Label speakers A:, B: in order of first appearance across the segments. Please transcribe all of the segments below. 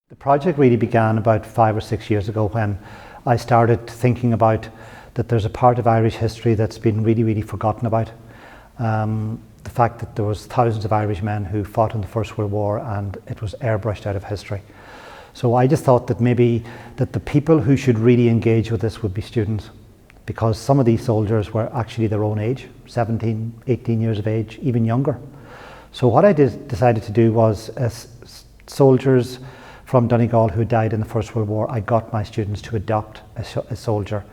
A: The project really began about 5 or 6 years ago when I started thinking about that there's a part of Irish history that's been really forgotten about. The fact that there was thousands of Irish men who fought in the First World War and it was airbrushed out of history. So I just thought that maybe that the people who should really engage with this would be students, because some of these soldiers were actually their own age, 17, 18 years of age, even younger. So what I decided to do was, as soldiers from Donegal who died in the First World War, I got my students to adopt a soldier,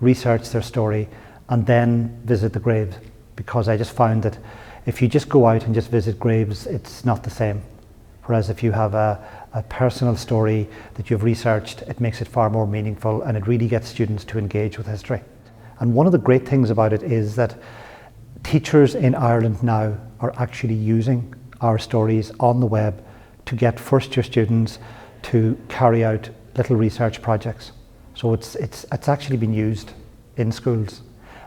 A: research their story, and then visit the graves, because I just found that if you just go out and just visit graves, it's not the same. Whereas if you have a personal story that you've researched, it makes it far more meaningful and it really gets students to engage with history. And one of the great things about it is that teachers in Ireland now are actually using our stories on the web to get first-year students to carry out little research projects. So it's actually been used in schools.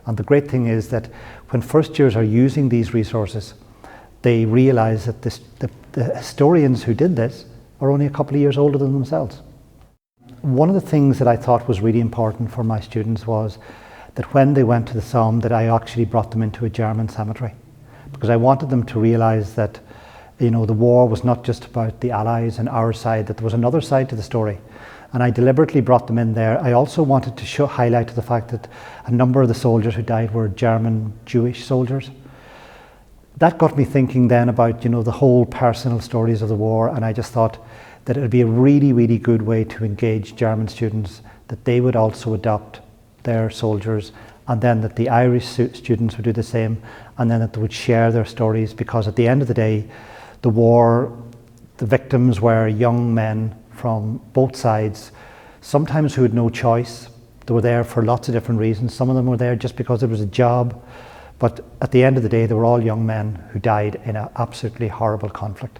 A: And the great thing is that when first years are using these resources, they realise that the historians who did this are only a couple of years older than themselves. One of the things that I thought was really important for my students was that when they went to the Somme, that I actually brought them into a German cemetery, because I wanted them to realise that, you know, the war was not just about the Allies and our side, that there was another side to the story. And I deliberately brought them in there. I also wanted to highlight the fact that a number of the soldiers who died were German Jewish soldiers. That got me thinking then about, you know, the whole personal stories of the war, and I just thought that it would be a really good way to engage German students, that they would also adopt their soldiers, and then that the Irish students would do the same, and then that they would share their stories, because at the end of the day, the war, the victims were young men from both sides, sometimes who had no choice. They were there for lots of different reasons. Some of them were there just because it was a job. But at the end of the day, they were all young men who died in an absolutely horrible conflict.